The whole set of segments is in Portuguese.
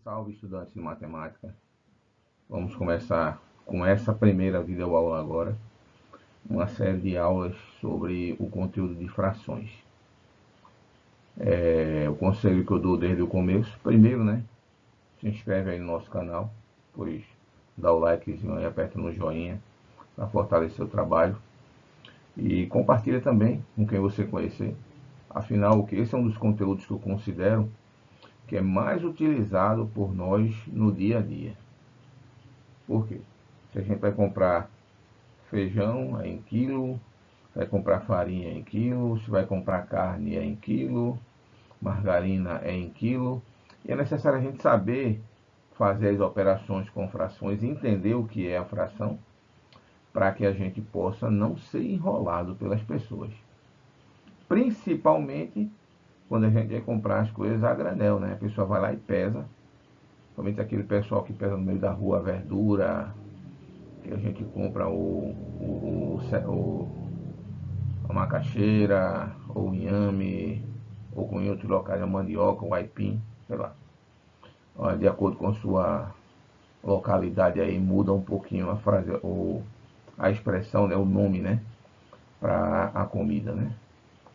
Salve, estudantes de matemática. Vamos começar com essa primeira videoaula agora, uma série de aulas sobre o conteúdo de frações. O conselho que eu dou desde o começo, primeiro, né, se inscreve aí no nosso canal, depois dá o likezinho aí, aperta no joinha para fortalecer o trabalho e compartilha também com quem você conhecer. Afinal, esse é um dos conteúdos que eu considero que é mais utilizado por nós no dia a dia. Por quê? Se a gente vai comprar feijão é em quilo, vai comprar farinha em quilo, se vai comprar carne é em quilo, margarina é em quilo, e é necessário a gente saber fazer as operações com frações, entender o que é a fração, para que a gente possa não ser enrolado pelas pessoas. Principalmente quando a gente vai comprar as coisas a granel, né? A pessoa vai lá e pesa, somente aquele pessoal que pesa no meio da rua a verdura, que a gente compra a macaxeira, ou o inhame, ou com em outros locais a mandioca, o aipim, sei lá. De acordo com a sua localidade aí, muda um pouquinho a frase, a expressão, né, o nome, né, para a comida, né.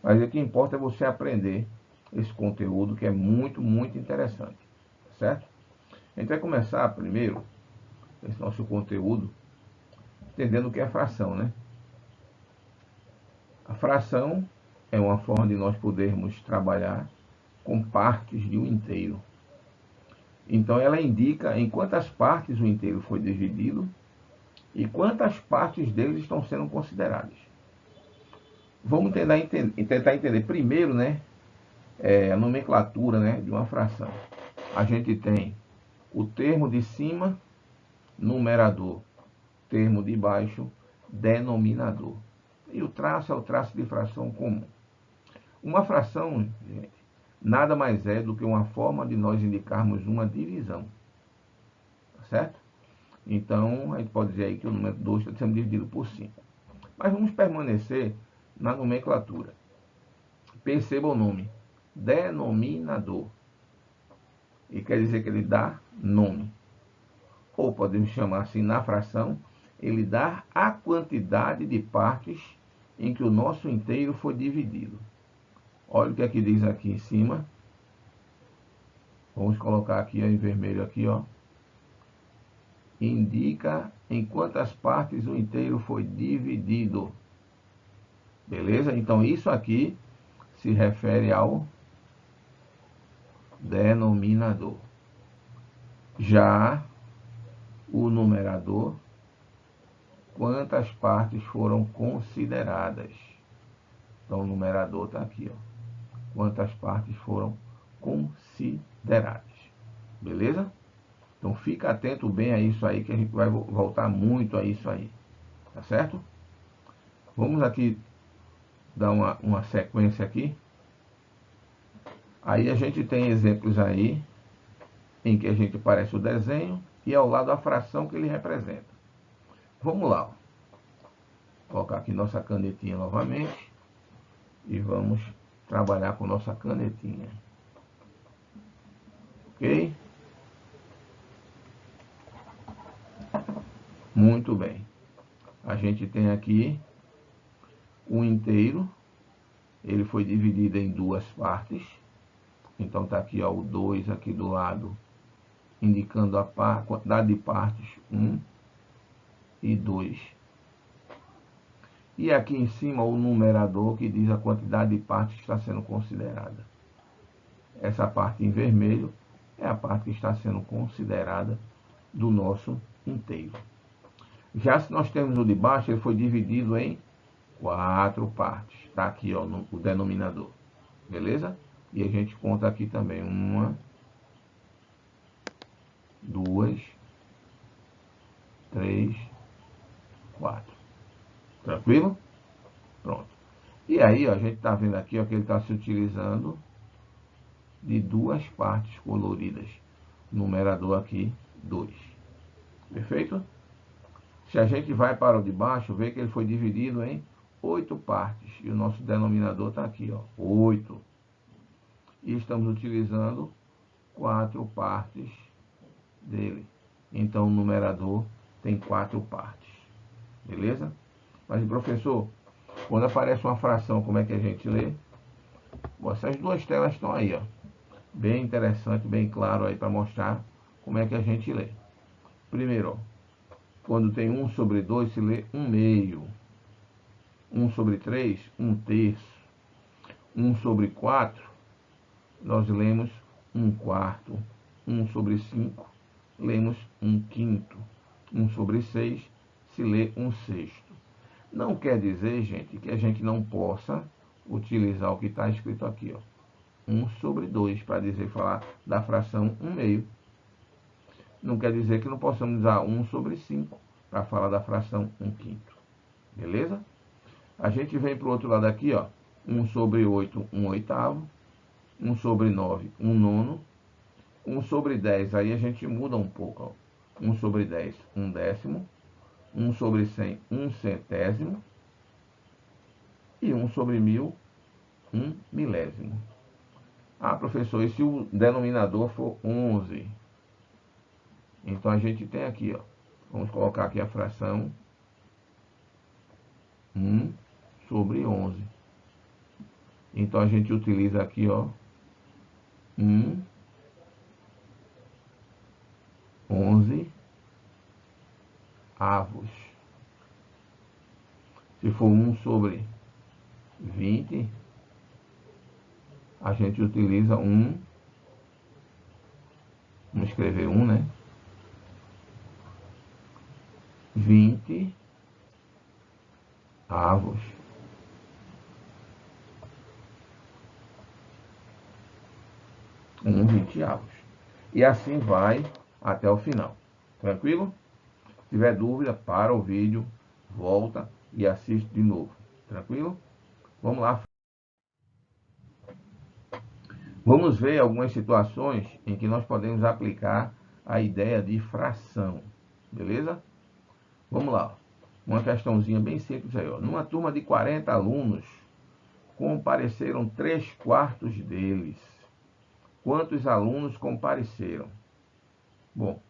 Mas o que importa é você aprender esse conteúdo que é muito, muito interessante, certo? A gente vai começar primeiro esse nosso conteúdo entendendo o que é fração, né? A fração é uma forma de nós podermos trabalhar com partes de um inteiro. Então ela indica em quantas partes o inteiro foi dividido e quantas partes deles estão sendo consideradas. Vamos tentar entender primeiro, né, a nomenclatura, né, de uma fração. A gente tem o termo de cima, numerador, termo de baixo, denominador. E o traço é o traço de fração comum. Uma fração, gente, nada mais é do que uma forma de nós indicarmos uma divisão. Tá certo? Então, a gente pode dizer aí que o número 2 está sendo dividido por 5. Mas vamos permanecer na nomenclatura. Perceba o nome. Denominador. E quer dizer que ele dá nome. Ou podemos chamar assim na fração, ele dá a quantidade de partes em que o nosso inteiro foi dividido. Olha o que é que diz aqui em cima. Vamos colocar aqui em vermelho aqui, ó. Indica em quantas partes o inteiro foi dividido. Beleza? Então isso aqui se refere ao denominador. Já o numerador, quantas partes foram consideradas. Então o numerador está aqui, ó. Quantas partes foram consideradas. Beleza? Então fica atento bem a isso aí, que a gente vai voltar muito a isso aí. Tá certo? Vamos aqui dar uma sequência aqui. Aí a gente tem exemplos aí, em que a gente aparece o desenho e ao lado a fração que ele representa. Vamos lá. Ó. Vou colocar aqui nossa canetinha novamente. E vamos trabalhar com nossa canetinha. Ok? Muito bem. A gente tem aqui o inteiro. Ele foi dividido em duas partes. Então está aqui ó, o 2 aqui do lado, indicando a quantidade de partes 1 e 2. E aqui em cima o numerador que diz a quantidade de partes que está sendo considerada. Essa parte em vermelho é a parte que está sendo considerada do nosso inteiro. Já se nós temos o de baixo, ele foi dividido em 4 partes. Está aqui ó, o denominador. Beleza? E a gente conta aqui também 1, 2, 3, 4. Tranquilo? Pronto. E aí, ó, a gente está vendo aqui ó, que ele está se utilizando de duas partes coloridas. Numerador aqui, 2. Perfeito? Se a gente vai para o de baixo, vê que ele foi dividido em 8 partes. E o nosso denominador está aqui, ó, 8. E estamos utilizando 4 partes dele. Então, o numerador tem 4 partes. Beleza? Mas, professor, quando aparece uma fração, como é que a gente lê? Bom, essas duas telas estão aí, ó. Bem interessante, bem claro aí para mostrar como é que a gente lê. Primeiro, ó, quando tem 1 sobre 2, se lê 1 meio. 1 sobre 3, 1 terço. 1 sobre 4, nós lemos 1 quarto. 1 sobre 5, lemos 1 quinto. 1 sobre 6, se lê 1 sexto. Não quer dizer, gente, que a gente não possa utilizar o que está escrito aqui, ó. 1 sobre 2, para falar da fração 1 meio. Não quer dizer que não possamos usar 1 sobre 5 para falar da fração 1 quinto. Beleza? A gente vem para o outro lado aqui, ó. 1 sobre 8, 1 oitavo. 1 sobre 9, 1 nono. 1 sobre 10, aí a gente muda um pouco, ó. 1 sobre 10, 1 décimo. 1 sobre 100, 1 centésimo. E 1 sobre 1000, 1 milésimo. Ah, professor, e se o denominador for 11? Então a gente tem aqui, ó. Vamos colocar aqui a fração 1 sobre 11. Então a gente utiliza aqui, ó, 1, 11 avos. Se for 1 sobre 20, a gente utiliza 1, vamos escrever 1, né? 20 avos. Um 20 avos. E assim vai até o final. Tranquilo? Se tiver dúvida, para o vídeo, volta e assiste de novo. Tranquilo? Vamos lá. Vamos ver algumas situações em que nós podemos aplicar a ideia de fração. Beleza? Vamos lá. Uma questãozinha bem simples aí, ó. Numa turma de 40 alunos, compareceram 3 quartos deles. Quantos alunos compareceram? Bom,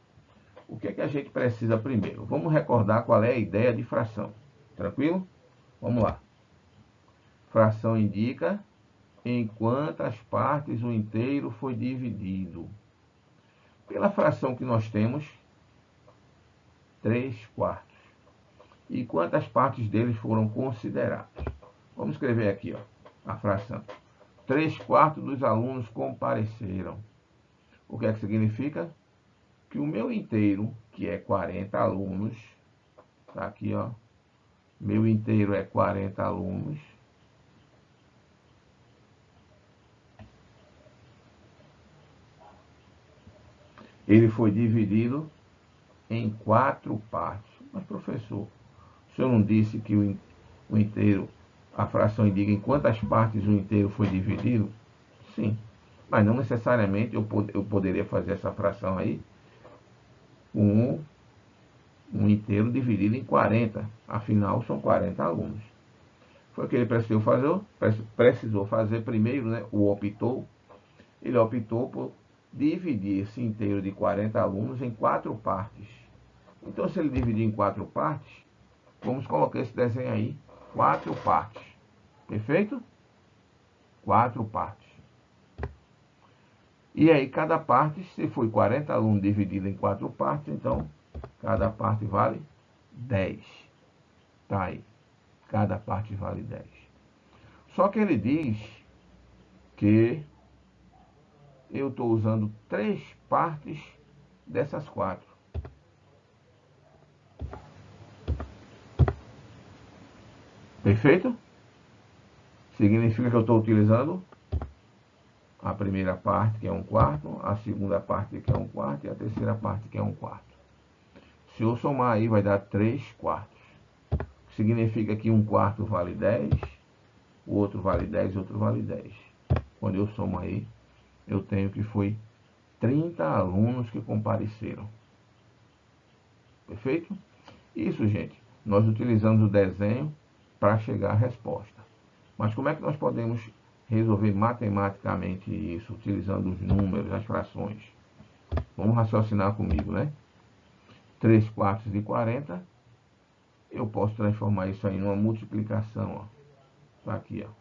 o que é que a gente precisa primeiro? Vamos recordar qual é a ideia de fração. Tranquilo? Vamos lá. Fração indica em quantas partes o inteiro foi dividido. Pela fração que nós temos, 3 quartos. E quantas partes deles foram consideradas? Vamos escrever aqui, ó, a fração. 3 quartos dos alunos compareceram. O que é que significa? Que o meu inteiro, que é 40 alunos, tá aqui, ó. Meu inteiro é 40 alunos. Ele foi dividido em 4 partes. Mas, professor, o senhor não disse que o inteiro, a fração indica em quantas partes o inteiro foi dividido? Sim. Mas não necessariamente eu poderia fazer essa fração aí com um inteiro dividido em 40. Afinal, são 40 alunos. Foi o que ele precisou fazer primeiro, né? Ele optou por dividir esse inteiro de 40 alunos em 4 partes. Então, se ele dividir em 4 partes, vamos colocar esse desenho aí, 4 partes. Perfeito? 4 partes. E aí, cada parte, se foi 40 alunos dividido em 4 partes, então, cada parte vale 10. Tá aí. Cada parte vale 10. Só que ele diz que eu estou usando 3 partes dessas 4. Perfeito? Significa que eu estou utilizando a primeira parte, que é 1 quarto, a segunda parte, que é 1 quarto, e a terceira parte, que é 1 quarto. Se eu somar aí, vai dar 3 quartos. Significa que 1 quarto vale 10, o outro vale 10, o outro vale 10. Quando eu somo aí, eu tenho que foi 30 alunos que compareceram. Perfeito? Isso, gente, nós utilizamos o desenho para chegar à resposta. Mas como é que nós podemos resolver matematicamente isso, utilizando os números, as frações? Vamos raciocinar comigo, né? 3 quartos de 40. Eu posso transformar isso aí numa multiplicação, ó. Tá aqui, ó.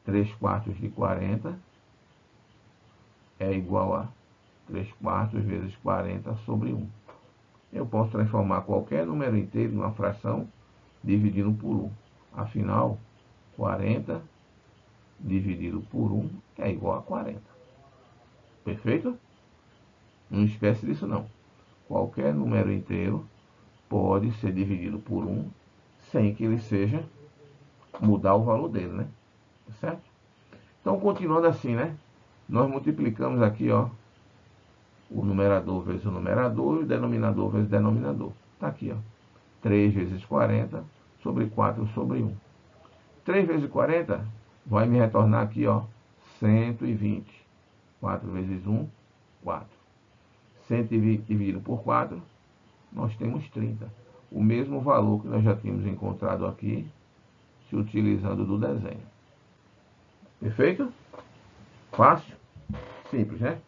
3 quartos de 40 é igual a 3 quartos vezes 40 sobre 1. Eu posso transformar qualquer número inteiro numa fração dividindo por 1. Afinal, 40 dividido por 1 é igual a 40. Perfeito? Não esquece disso não. Qualquer número inteiro pode ser dividido por 1 sem que ele seja mudar o valor dele, né? Certo? Então, continuando assim, né? Nós multiplicamos aqui, ó, o numerador vezes o numerador e o denominador vezes o denominador. Tá aqui, ó. 3 vezes 40 sobre 4 sobre 1. 3 vezes 40 vai me retornar aqui, ó, 120. 4 vezes 1, 4. 120 dividido por 4, nós temos 30. O mesmo valor que nós já tínhamos encontrado aqui, se utilizando do desenho. Perfeito? Fácil? Simples, né?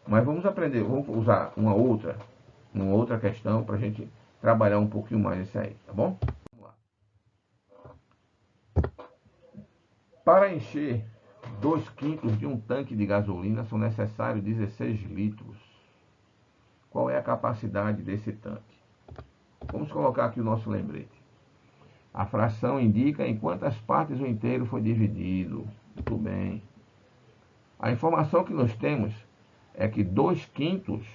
Mas vamos aprender, vamos usar uma outra questão para a gente trabalhar um pouquinho mais isso aí, tá bom? Vamos lá. Para encher 2/5 de um tanque de gasolina são necessários 16 litros. Qual é a capacidade desse tanque? Vamos colocar aqui o nosso lembrete. A fração indica em quantas partes o inteiro foi dividido. Muito bem. A informação que nós temos é que 2/5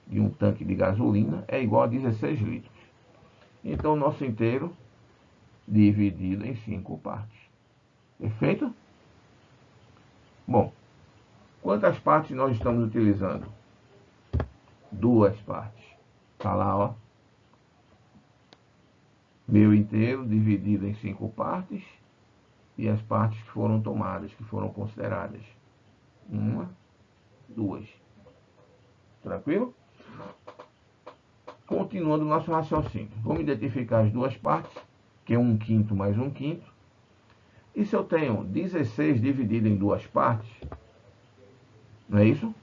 de um tanque de gasolina é igual a 16 litros. Então, o nosso inteiro dividido em 5 partes. Perfeito? Bom, quantas partes nós estamos utilizando? 2 partes. Está lá, ó. Meu inteiro dividido em 5 partes e as partes que foram tomadas, que foram consideradas. 1, 2. Tranquilo? Continuando o nosso raciocínio. Vamos identificar as duas partes, que é 1/5 mais 1/5. E se eu tenho 16 dividido em duas partes, não é isso?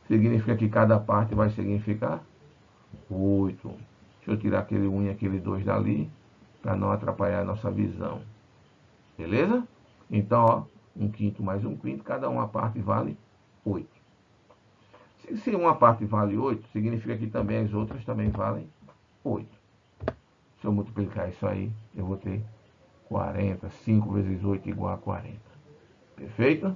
Significa que cada parte vai significar 8. Deixa eu tirar aquele 1 e aquele 2 dali, para não atrapalhar a nossa visão. Beleza? Então, ó, 1/5 mais 1/5, cada uma parte vale 8. Se uma parte vale 8, significa que também as outras também valem 8. Se eu multiplicar isso aí, eu vou ter 40. 5 vezes 8 igual a 40. Perfeito?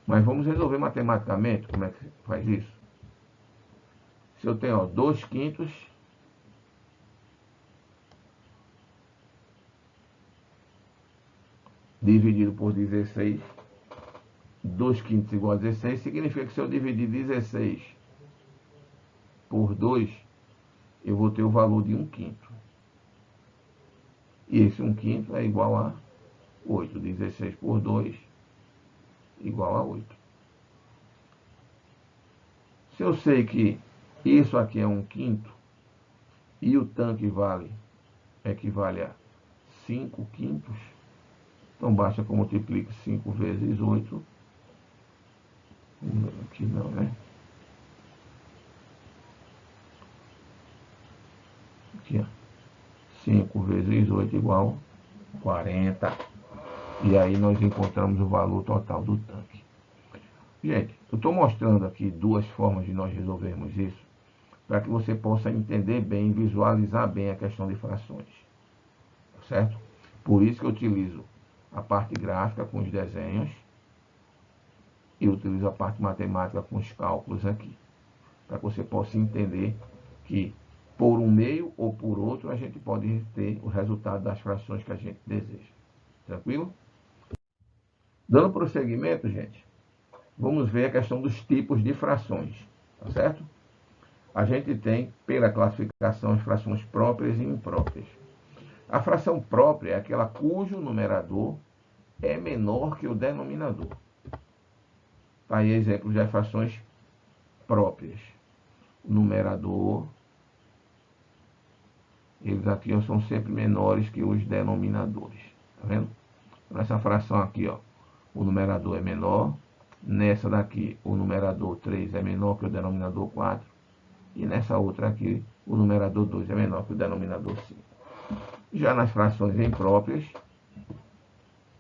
Mas vamos resolver matematicamente como é que faz isso. Se eu tenho 2/5 dividido por 16, 2/5 igual a 16, significa que se eu dividir 16 por 2, eu vou ter o valor de 1/5. E esse 1/5 é igual a 8. 16 por 2 igual a 8. Se eu sei que isso aqui é 1/5 e o tanque equivale a 5/5, então basta que eu multiplique 5 vezes 8. Aqui não, né? Aqui, ó. 5 vezes 8 igual a 40. E aí nós encontramos o valor total do tanque. Gente, eu estou mostrando aqui duas formas de nós resolvermos isso, para que você possa entender bem, visualizar bem a questão de frações. Certo? Por isso que eu utilizo a parte gráfica com os desenhos e utilizo a parte matemática com os cálculos aqui, para que você possa entender que por um meio ou por outro a gente pode ter o resultado das frações que a gente deseja. Tranquilo? Dando prosseguimento, gente, vamos ver a questão dos tipos de frações, tá certo? A gente tem, pela classificação, as frações próprias e impróprias. A fração própria é aquela cujo numerador é menor que o denominador. Tá aí exemplos de frações próprias. O numerador, eles aqui são sempre menores que os denominadores. Tá vendo? Nessa fração aqui, ó, o numerador é menor Nessa daqui, o numerador 3 é menor que o denominador 4. E nessa outra aqui, o numerador 2 é menor que o denominador 5. Já nas frações impróprias,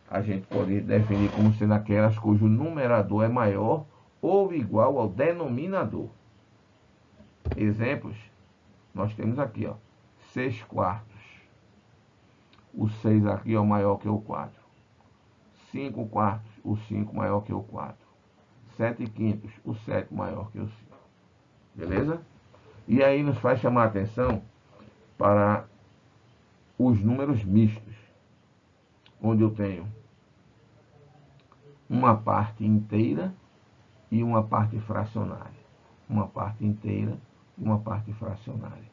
a gente pode definir como sendo aquelas cujo numerador é maior ou igual ao denominador. Exemplos, nós temos aqui, ó, 6 quartos. O 6 aqui é o maior que o 4. 5 quartos, o 5 maior que o 4. 7 quintos, o 7 maior que o 5. Beleza? E aí nos faz chamar a atenção para os números mistos, onde eu tenho uma parte inteira e uma parte fracionária. Uma parte inteira e uma parte fracionária.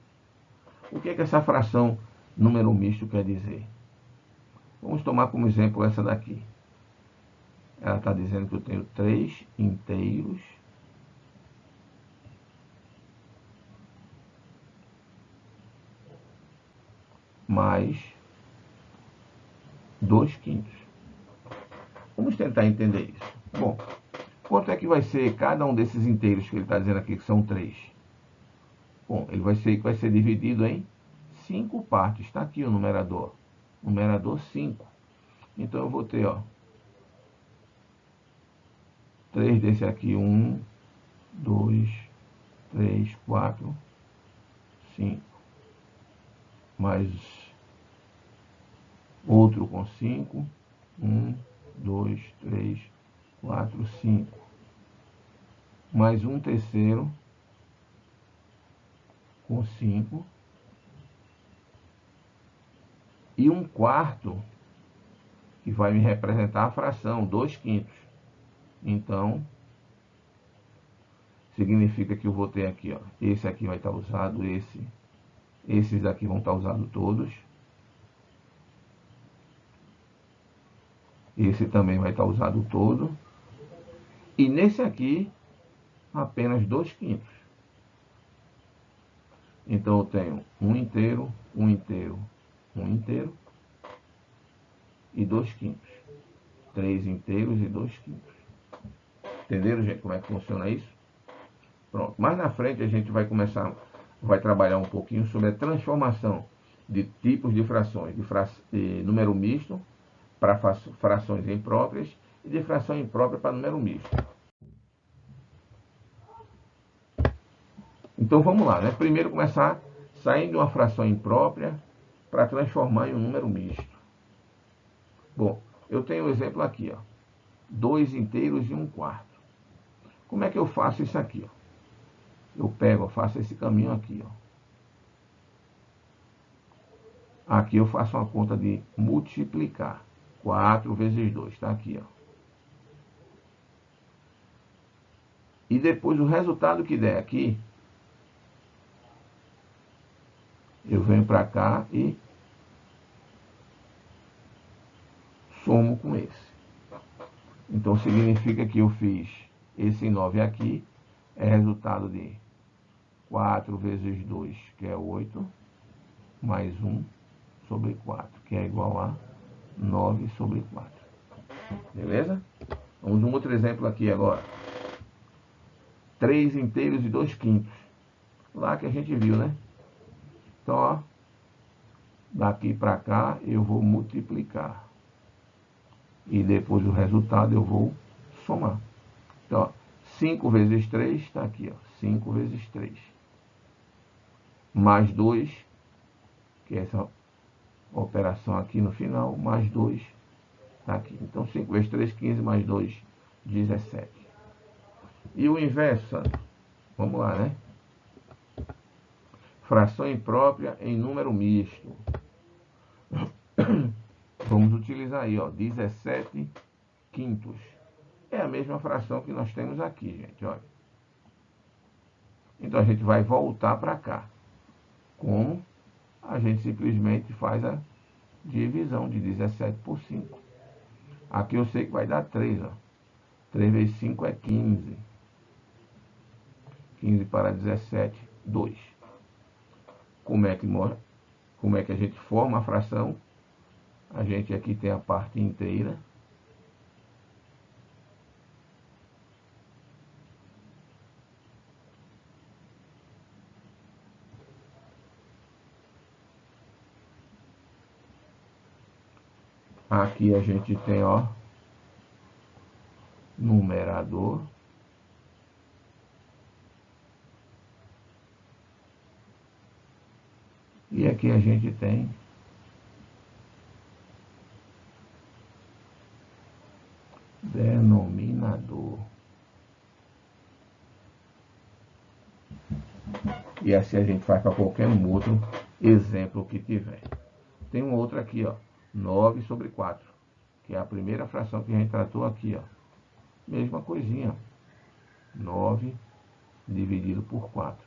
O que é que essa fração número misto quer dizer? Vamos tomar como exemplo essa daqui. Ela está dizendo que eu tenho 3 inteiros mais 2 quintos. Vamos tentar entender isso. Bom, quanto é que vai ser cada um desses inteiros que ele está dizendo aqui, que são 3? Bom, ele vai ser dividido em 5 partes. Está aqui o numerador. Numerador 5. Então eu vou ter, ó, 3 desse aqui, 1, 2, 3, 4, 5. Mais outro com 5. 1, 2, 3, 4, 5. Mais um terceiro com 5. E um quarto que vai me representar a fração, 2 quintos. Então, significa que eu vou ter aqui, ó, esse aqui vai estar usado, esses daqui vão estar usados todos. Esse também vai estar usado todo. E nesse aqui, apenas 2 quintos. Então eu tenho um inteiro, um inteiro, um inteiro e 2 quintos. 3 inteiros e 2 quintos. Entenderam, gente, como é que funciona isso? Pronto. Mais na frente a gente vai trabalhar um pouquinho sobre a transformação de tipos de frações, de número misto para frações impróprias e de fração imprópria para número misto. Então vamos lá, né? Primeiro começar saindo de uma fração imprópria para transformar em um número misto. Bom, eu tenho um exemplo aqui, ó, 2 inteiros e 1 quarto. Como é que eu faço isso aqui, ó? Eu faço esse caminho aqui, ó. Aqui eu faço uma conta de multiplicar. 4 vezes 2, está aqui, ó. E depois o resultado que der aqui, eu venho para cá e somo com esse. Então significa que eu fiz esse 9 aqui, é resultado de 4 vezes 2, que é 8, mais 1 sobre 4, que é igual a 9 sobre 4. Beleza? Vamos a um outro exemplo aqui agora. 3 inteiros e 2 quintos. Lá que a gente viu, né? Então, ó, daqui para cá eu vou multiplicar. E depois o resultado eu vou somar. Então, ó, 5 vezes 3 está aqui, ó. 5 vezes 3. Mais 2, que é essa operação aqui no final, mais 2 está aqui. Então, 5 vezes 3, 15, mais 2, 17. E o inverso, vamos lá, né? Fração imprópria em número misto. Vamos utilizar aí, ó, 17 quintos. É a mesma fração que nós temos aqui, gente, olha. Então a gente vai voltar para cá. Como? A gente simplesmente faz a divisão de 17 por 5. Aqui eu sei que vai dar 3, ó. 3 vezes 5 é 15. 15 para 17, 2. Como é que a gente forma a fração? A gente aqui tem a parte inteira. Aqui a gente tem, ó, numerador. E aqui a gente tem denominador. E assim a gente faz para qualquer outro exemplo que tiver. Tem um outro aqui, ó, 9/4, que é a primeira fração que a gente tratou aqui, ó. Mesma coisinha, 9 dividido por 4.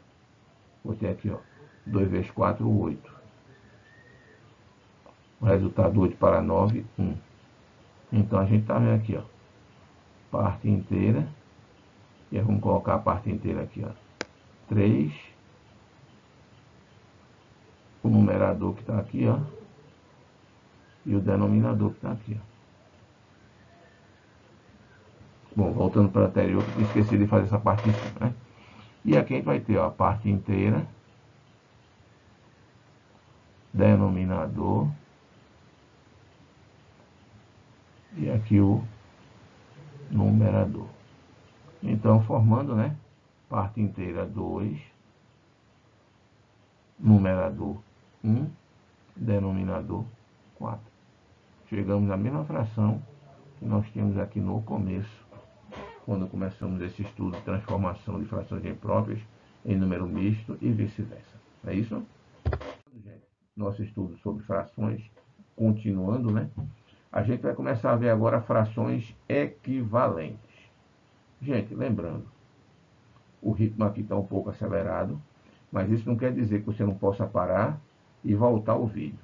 Vou ter aqui, ó, 2 vezes 4, 8. O resultado 8 para 9, 1. Então a gente está vendo aqui, ó, parte inteira. E aí vamos colocar a parte inteira aqui, ó, 3. O numerador que está aqui, ó, e o denominador que está aqui, ó. Bom, voltando para o anterior, que esqueci de fazer essa parte em cima, né? E aqui a gente vai ter, ó, a parte inteira, denominador, e aqui o numerador. Então, formando, né, parte inteira 2, numerador 1, denominador 4. Chegamos à mesma fração que nós tínhamos aqui no começo, quando começamos esse estudo de transformação de frações impróprias em número misto e vice-versa. É isso? Nosso estudo sobre frações, continuando, né? A gente vai começar a ver agora frações equivalentes. Gente, lembrando, o ritmo aqui está um pouco acelerado, mas isso não quer dizer que você não possa parar e voltar o vídeo,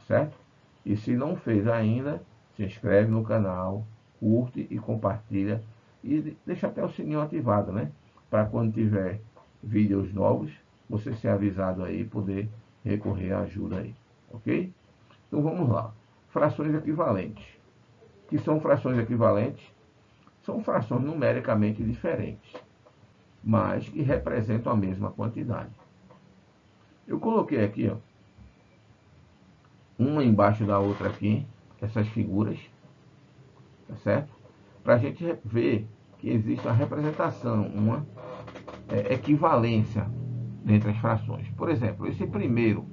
certo? E se não fez ainda, se inscreve no canal, curte e compartilha e deixa até o sininho ativado, né? Para quando tiver vídeos novos, você ser avisado aí e poder recorrer à ajuda aí, ok? Então vamos lá. Frações equivalentes. O que são frações equivalentes? São frações numericamente diferentes, mas que representam a mesma quantidade. Eu coloquei aqui, ó, uma embaixo da outra aqui, essas figuras, tá certo? Para a gente ver que existe uma representação, uma equivalência entre as frações. Por exemplo, esse primeiro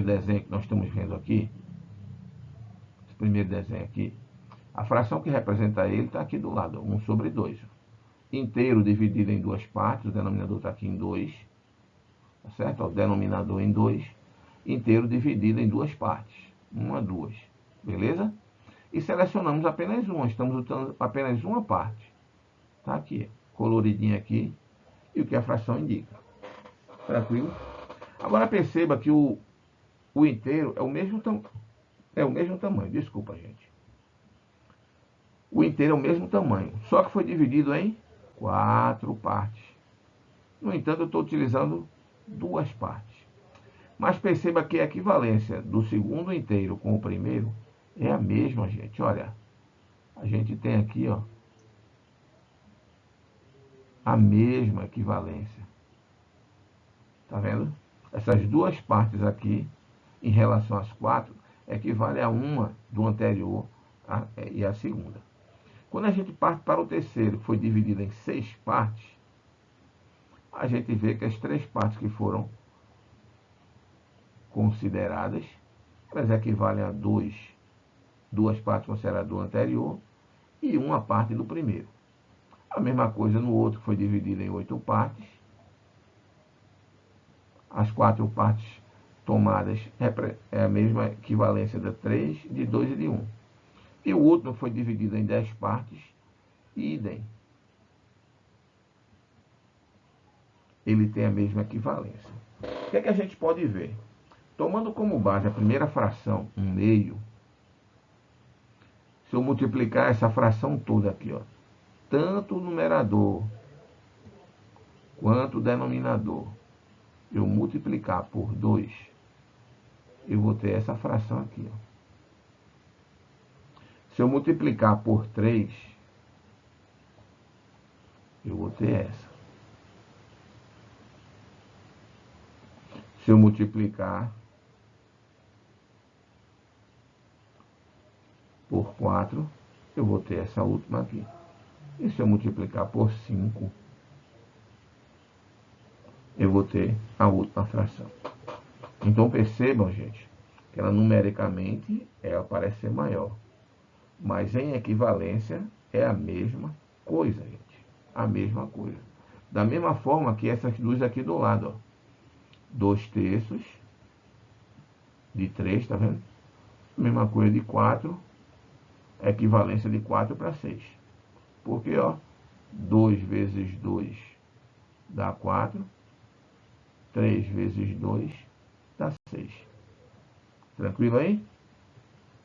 desenho que nós estamos vendo aqui, esse primeiro desenho aqui, a fração que representa ele está aqui do lado, 1/2. Inteiro dividido em duas partes, o denominador está aqui em 2, tá certo? O denominador em 2, inteiro dividido em duas partes, 1 a 2, beleza? E selecionamos apenas uma, estamos usando apenas uma parte, tá aqui, coloridinha aqui, e o que a fração indica, tranquilo? Agora perceba que o inteiro é o mesmo tamanho, desculpa gente, o inteiro é o mesmo tamanho, só que foi dividido em 4 partes. No entanto, eu estou utilizando duas partes. Mas perceba que a equivalência do segundo inteiro com o primeiro é a mesma, gente. Olha, a gente tem aqui, ó, a mesma equivalência. Tá vendo? Essas duas partes aqui, em relação às 4, equivale a uma do anterior e a segunda. Quando a gente parte para o terceiro, que foi dividido em 6 partes, a gente vê que as 3 partes que foram consideradas, elas equivalem a duas partes consideradas do anterior e uma parte do primeiro. A mesma coisa no outro, que foi dividido em 8 partes. As 4 partes tomadas é a mesma equivalência de 3, de 2 e de 1. E o último foi dividido em 10 partes, idem. Ele tem a mesma equivalência. O que é que a gente pode ver? Tomando como base a primeira fração, 1/2, se eu multiplicar essa fração toda aqui, ó, tanto o numerador quanto o denominador, eu multiplicar por 2, eu vou ter essa fração aqui, ó. Se eu multiplicar por 3, eu vou ter essa. Se eu multiplicar 4, eu vou ter essa última aqui. E se eu multiplicar por 5, eu vou ter a última fração. Então percebam, gente, que ela numericamente ela parece ser maior. Mas em equivalência é a mesma coisa, gente. A mesma coisa. Da mesma forma que essas duas aqui do lado, ó. 2/3 de 3, tá vendo? Mesma coisa de 4, equivalência de 4 para 6. Porque, ó, 2 vezes 2 dá 4, 3 vezes 2 dá 6. Tranquilo aí?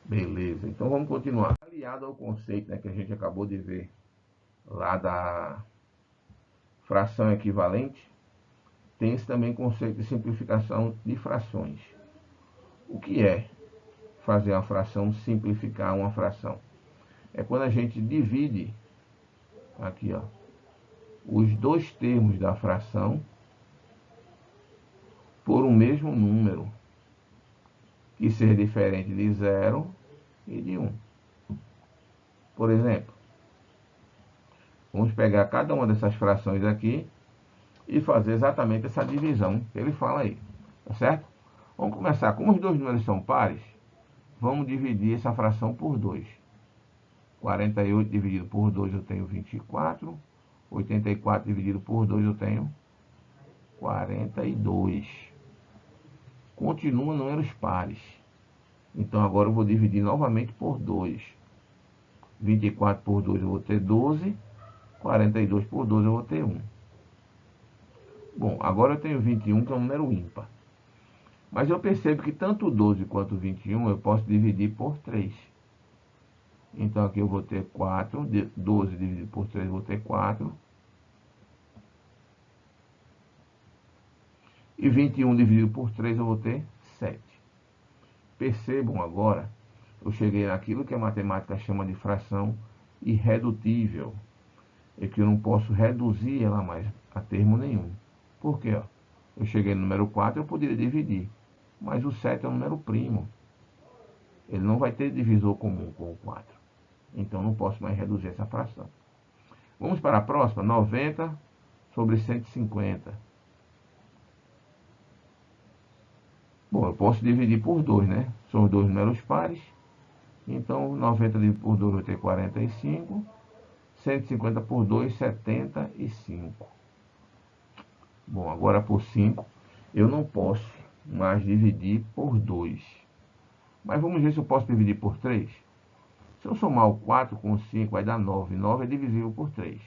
Beleza, então vamos continuar. Aliado ao conceito, né, que a gente acabou de ver lá da fração equivalente, tem esse também conceito de simplificação de frações. O que é fazer uma fração, simplificar uma fração? É quando a gente divide, aqui ó, os dois termos da fração por um mesmo número, que seja diferente de 0 e de 1. Por exemplo, vamos pegar cada uma dessas frações aqui e fazer exatamente essa divisão que ele fala aí, tá certo? Vamos começar, como os dois números são pares, vamos dividir essa fração por 2. 48 dividido por 2 eu tenho 24, 84 dividido por 2 eu tenho 42. Continua números pares. Então agora eu vou dividir novamente por 2. 24 por 2 eu vou ter 12, 42 por 12 eu vou ter 1. Bom, agora eu tenho 21, que é um número ímpar. Mas eu percebo que tanto 12 quanto 21 eu posso dividir por 3. Então aqui eu vou ter 4, 12 dividido por 3 eu vou ter 4. E 21 dividido por 3 eu vou ter 7. Percebam agora, eu cheguei naquilo que a matemática chama de fração irredutível. É que eu não posso reduzir ela mais a termo nenhum. Por quê? Ó? Eu cheguei no número 4, eu poderia dividir. Mas o 7 é um número primo. Ele não vai ter divisor comum com o 4. Então não posso mais reduzir essa fração. Vamos para a próxima. 90 sobre 150. Bom, eu posso dividir por 2, né? São os dois números pares. Então 90 dividido por 2 vai ter 45. 150 por 2, 75. Bom, agora por 5, eu não posso mais dividir por 2. Mas vamos ver se eu posso dividir por 3. Se eu somar o 4 com o 5, vai dar 9. 9 é divisível por 3.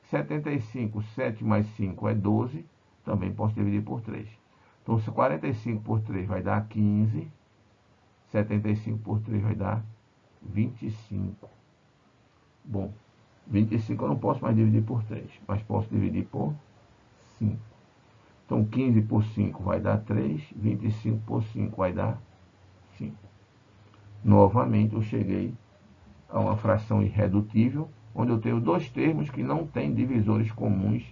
75, 7 mais 5 é 12. Também posso dividir por 3. Então, 45 por 3 vai dar 15. 75 por 3 vai dar 25. Bom, 25 eu não posso mais dividir por 3, mas posso dividir por 5. Então, 15 por 5 vai dar 3, 25 por 5 vai dar 5. Novamente, eu cheguei a uma fração irredutível, onde eu tenho dois termos que não têm divisores comuns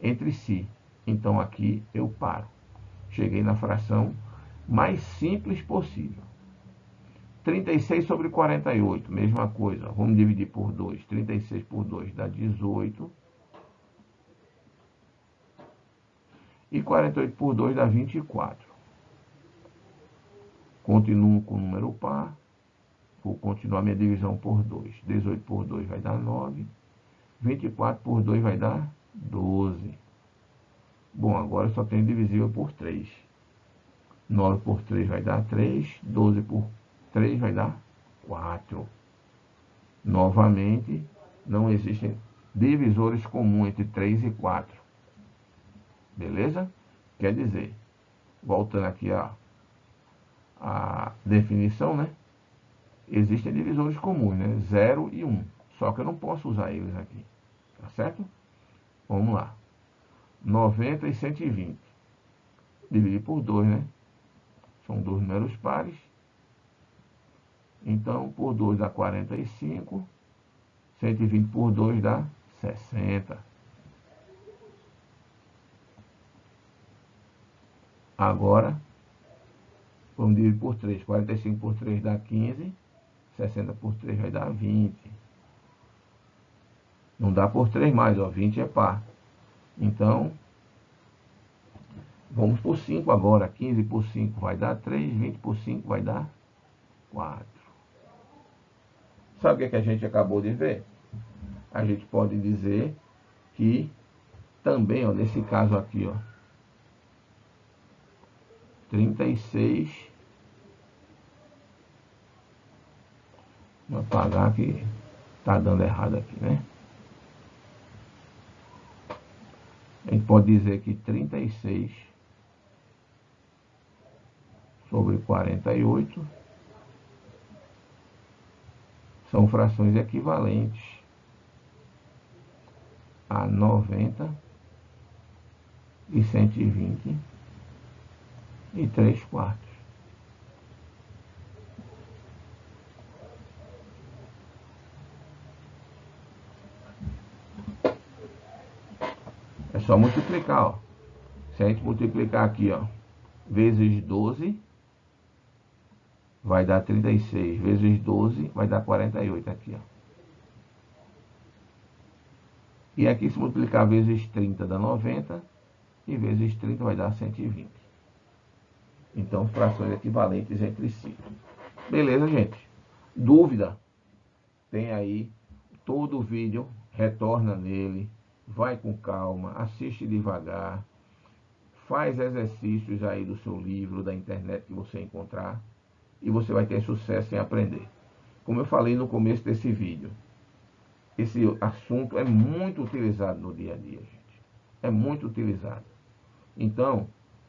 entre si. Então, aqui eu paro. Cheguei na fração mais simples possível. 36 sobre 48, mesma coisa. Vamos dividir por 2. 36 por 2 dá 18. E 48 por 2 dá 24. Continuo com o número par. Vou continuar minha divisão por 2. 18 por 2 vai dar 9. 24 por 2 vai dar 12. Bom, agora eu só tenho divisível por 3. 9 por 3 vai dar 3. 12 por 3 vai dar 4. Novamente, não existem divisores comuns entre 3 e 4. Beleza? Quer dizer, voltando aqui a definição, né? Existem divisores comuns, né? 0 e 1. Só que eu não posso usar eles aqui. Tá certo? Vamos lá. 90 e 120. Dividir por 2, né? São dois números pares. Então, por 2 dá 45. 120 por 2 dá 60. Agora, vamos dividir por 3. 45 por 3 dá 15. 60 por 3 vai dar 20. Não dá por 3 mais, ó, 20 é par. Então, vamos por 5 agora. 15 por 5 vai dar 3, 20 por 5 vai dar 4. Sabe o que a gente acabou de ver? A gente pode dizer que também, ó, nesse caso aqui, ó, 36, vou apagar que tá dando errado aqui, né? A gente pode dizer que 36 sobre 48 são frações equivalentes a 90 e 120 e 3/4. É só multiplicar, ó. Se a gente multiplicar aqui, ó, vezes 12, vai dar 36. Vezes 12, vai dar 48 aqui, ó. E aqui, se multiplicar vezes 30, dá 90. E vezes 30 vai dar 120. Então, frações equivalentes entre si. Beleza, gente? Dúvida? Tem aí todo o vídeo. Retorna nele. Vai com calma. Assiste devagar. Faz exercícios aí do seu livro, da internet que você encontrar. E você vai ter sucesso em aprender. Como eu falei no começo desse vídeo, esse assunto é muito utilizado no dia a dia, gente. É muito utilizado. Então,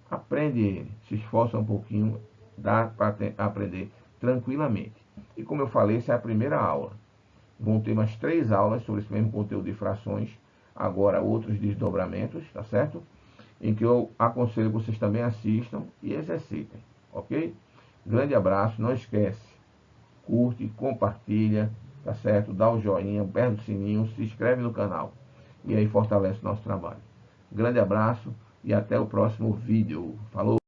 aprende ele, se esforça um pouquinho, dá para aprender tranquilamente. E como eu falei, essa é a primeira aula. Vão ter mais 3 aulas sobre esse mesmo conteúdo de frações, agora outros desdobramentos, tá certo? Em que eu aconselho que vocês também assistam e exercitem, ok? Grande abraço, não esquece, curte, compartilha, tá certo? Dá um joinha, aperta o sininho, se inscreve no canal e aí fortalece o nosso trabalho. Grande abraço e até o próximo vídeo. Falou!